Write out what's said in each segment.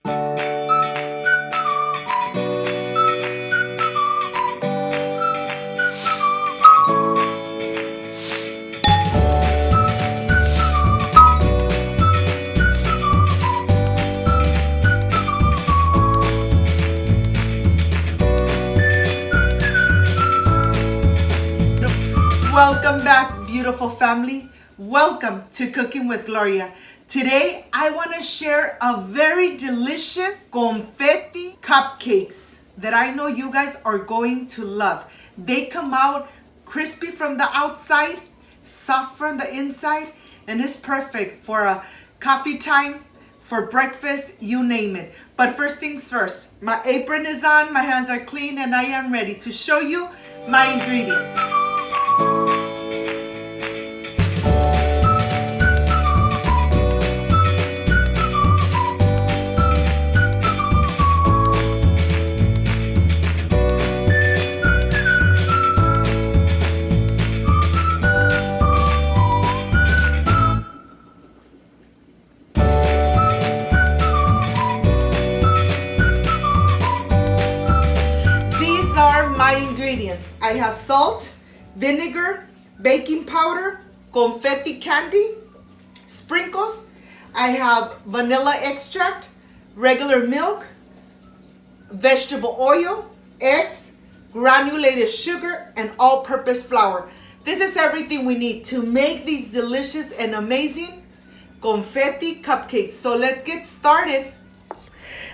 Welcome back, beautiful family. Welcome to Cooking with Gloria. Today, I want to share a very delicious confetti cupcakes that I know you guys are going to love. They come out crispy from the outside, soft from the inside, and it's perfect for a coffee time, for breakfast, you name it. But first things first, my apron is on, my hands are clean, and I am ready to show you my ingredients. My ingredients. I have salt, vinegar, baking powder, confetti candy, sprinkles. I have vanilla extract, regular milk, vegetable oil, eggs, granulated sugar, and all-purpose flour. This is everything we need to make these delicious and amazing confetti cupcakes. So let's get started.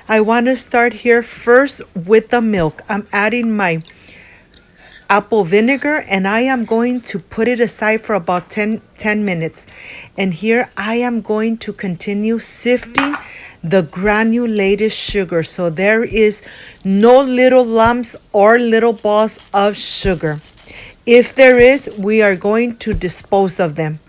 I want to start here first with the milk. I'm adding my apple vinegar and I am going to put it aside for about 10 minutes. And here I am going to continue sifting the granulated sugar so there is no little lumps or little balls of sugar. If there is, we are going to dispose of them.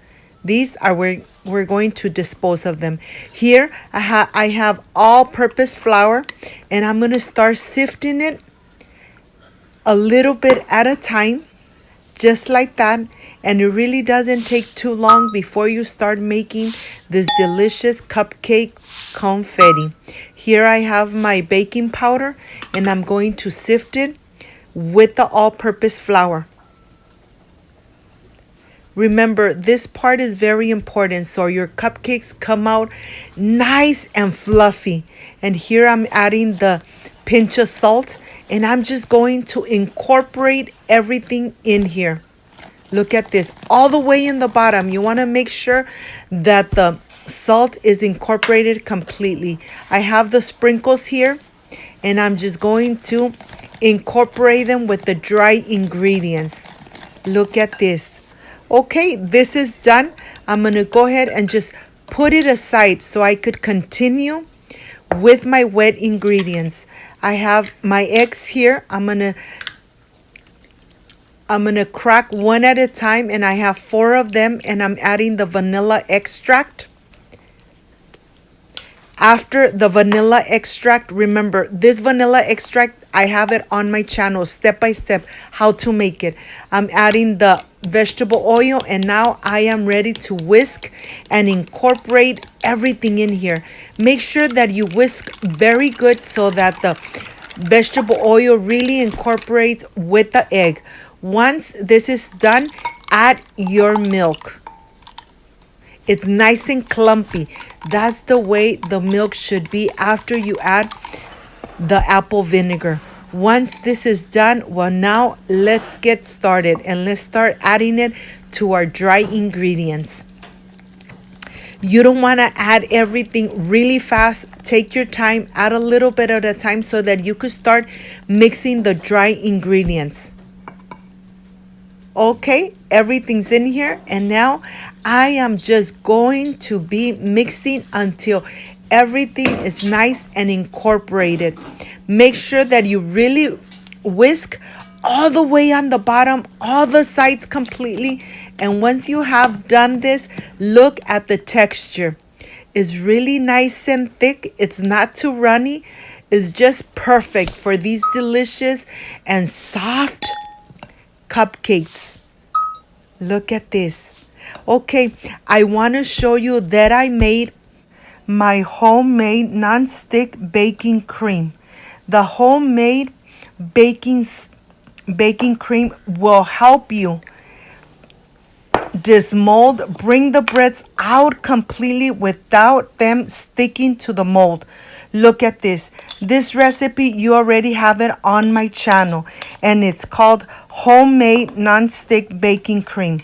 These are where we're going to dispose of them. Here I have all-purpose flour and I'm going to start sifting it a little bit at a time, just like that. And it really doesn't take too long before you start making this delicious cupcake confetti. Here I have my baking powder and I'm going to sift it with the all-purpose flour. Remember, this part is very important so your cupcakes come out nice and fluffy. And here I'm adding the pinch of salt and I'm just going to incorporate everything in here. Look at this, all the way in the bottom. You want to make sure that the salt is incorporated completely. I have the sprinkles here and I'm just going to incorporate them with the dry ingredients. Look at this. Okay, this is done. I'm going to go ahead and just put it aside so I could continue with my wet ingredients. I have my eggs here. I'm gonna crack one at a time and I have 4 of them and I'm adding the vanilla extract. After the vanilla extract, remember this vanilla extract, I have it on my channel step by step how to make it. I'm adding the vegetable oil and now I am ready to whisk and incorporate everything in here. Make sure that you whisk very good so that the vegetable oil really incorporates with the egg. Once this is done, add your milk. It's nice and clumpy. That's the way the milk should be after you add the apple vinegar. Once this is done, well, now let's get started and let's start adding it to our dry ingredients. You don't want to add everything really fast. Take your time, add a little bit at a time so that you could start mixing the dry ingredients. Okay, everything's in here and now I am just going to be mixing until everything is nice and incorporated. Make sure that you really whisk all the way on the bottom, all the sides completely. And once you have done this, look at the texture. It's really nice and thick. It's not too runny. It's just perfect for these delicious and soft cupcakes. Look at this. Okay, I want to show you that I made my homemade non-stick baking cream. The homemade baking cream will help you dismold, bring the breads out completely without them sticking to the mold. Look at this. This recipe, you already have it on my channel, and it's called Homemade Non-Stick Baking Cream.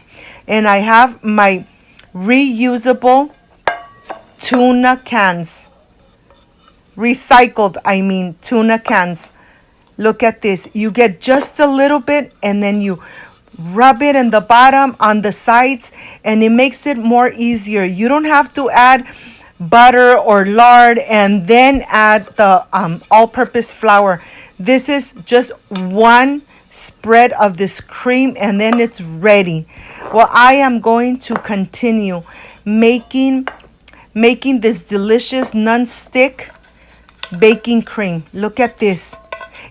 And I have my reusable tuna cans. Recycled, I mean, tuna cans. Look at this. You get just a little bit, and then you rub it in the bottom, on the sides, and it makes it more easier. You don't have to add butter or lard and then add the all-purpose flour. This is just one spread of this cream, and then it's ready. Well, I am going to continue making this delicious non-stick baking cream. Look at this.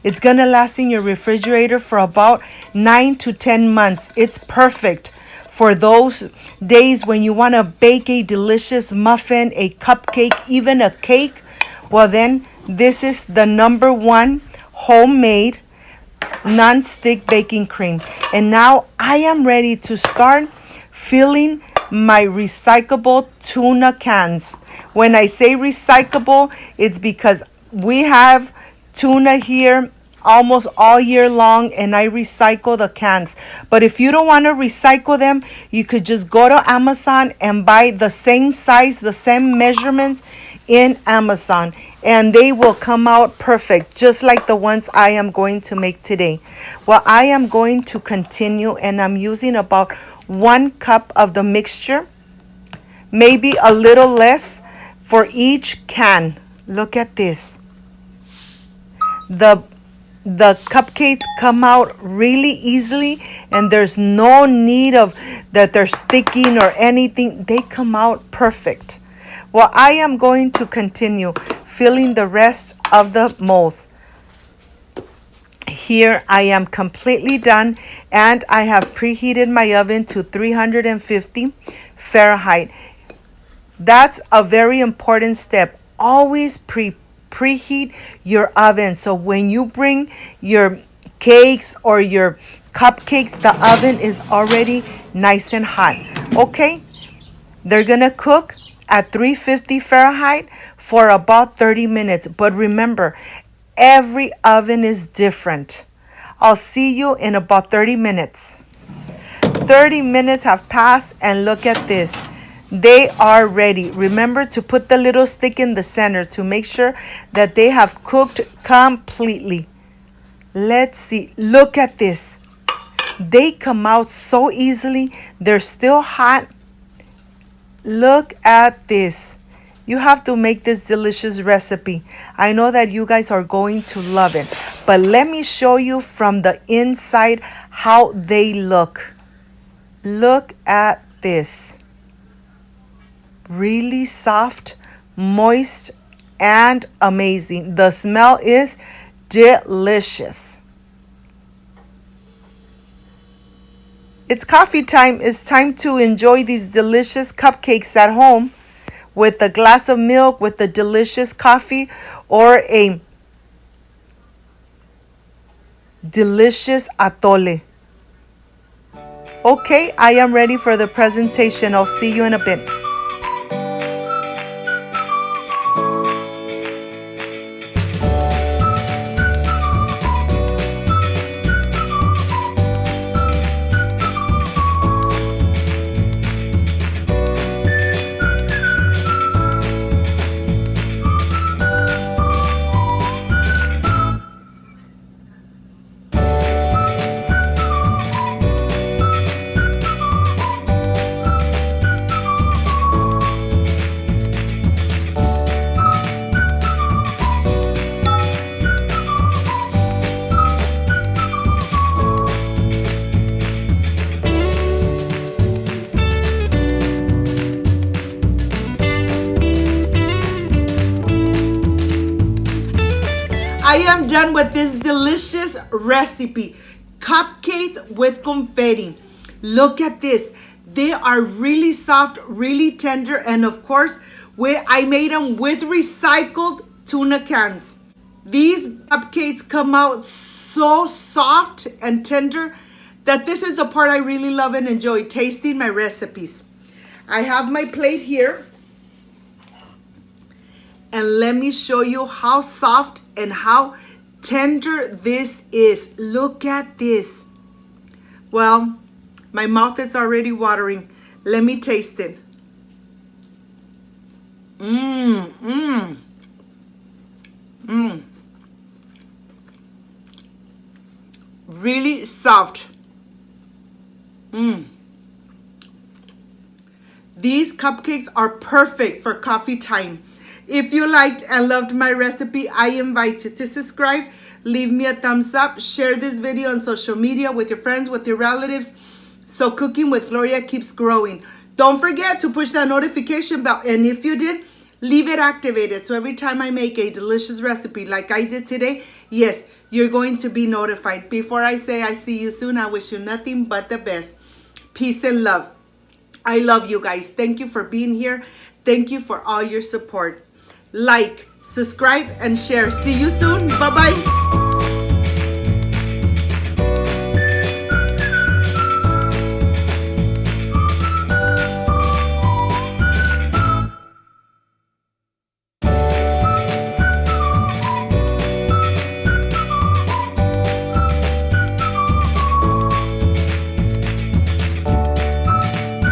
It's going to last in your refrigerator for about 9 to 10 months. It's perfect for those days when you want to bake a delicious muffin, a cupcake, even a cake. Well, then this is the number one homemade non-stick baking cream. And now I am ready to start filling my recyclable tuna cans. When I say recyclable, it's because we have tuna here almost all year long, and I recycle the cans. But if you don't want to recycle them, you could just go to Amazon and buy the same size, the same measurements in Amazon, and they will come out perfect, just like the ones I am going to make today. Well, I am going to continue, and I'm using about 1 cup of the mixture, maybe a little less for each can. Look at this. The cupcakes come out really easily, and there's no need of that they're sticking or anything. They come out perfect. Well, I am going to continue filling the rest of the molds. Here I am completely done, and I have preheated my oven to 350 Fahrenheit. That's a very important step. Always preheat your oven, so when you bring your cakes or your cupcakes, the oven is already nice and hot. Okay, they're gonna cook at 350 Fahrenheit for about 30 minutes. But remember, every oven is different. I'll see you in about 30 minutes. 30 minutes have passed, and look at this. They are ready. Remember to put the little stick in the center to make sure that they have cooked completely. Let's see. Look at this. They come out so easily. They're still hot. Look at this. You have to make this delicious recipe. I know that you guys are going to love it. But let me show you from the inside how they look. Look at this. Really soft, moist, and amazing. The smell is delicious. It's coffee time. It's time to enjoy these delicious cupcakes at home with a glass of milk, with a delicious coffee, or a delicious atole. Okay, I am ready for the presentation. I'll see you in a bit. I am done with this delicious recipe, cupcakes with confetti. Look at this. They are really soft, really tender, and of course, I made them with recycled tuna cans. These cupcakes come out so soft and tender that this is the part I really love and enjoy, tasting my recipes. I have my plate here. And let me show you how soft and how tender this is. Look at this. Well, my mouth is already watering. Let me taste it. Really soft. These cupcakes are perfect for coffee time. If you liked and loved my recipe, I invite you to subscribe, leave me a thumbs up, share this video on social media with your friends, with your relatives, so Cooking with Gloria keeps growing. Don't forget to push that notification bell, and if you did, leave it activated so every time I make a delicious recipe like I did today, yes, you're going to be notified. Before I say I see you soon, I wish you nothing but the best. Peace and love. I love you guys. Thank you for being here. Thank you for all your support. Like, subscribe, and share. See you soon. Bye-bye.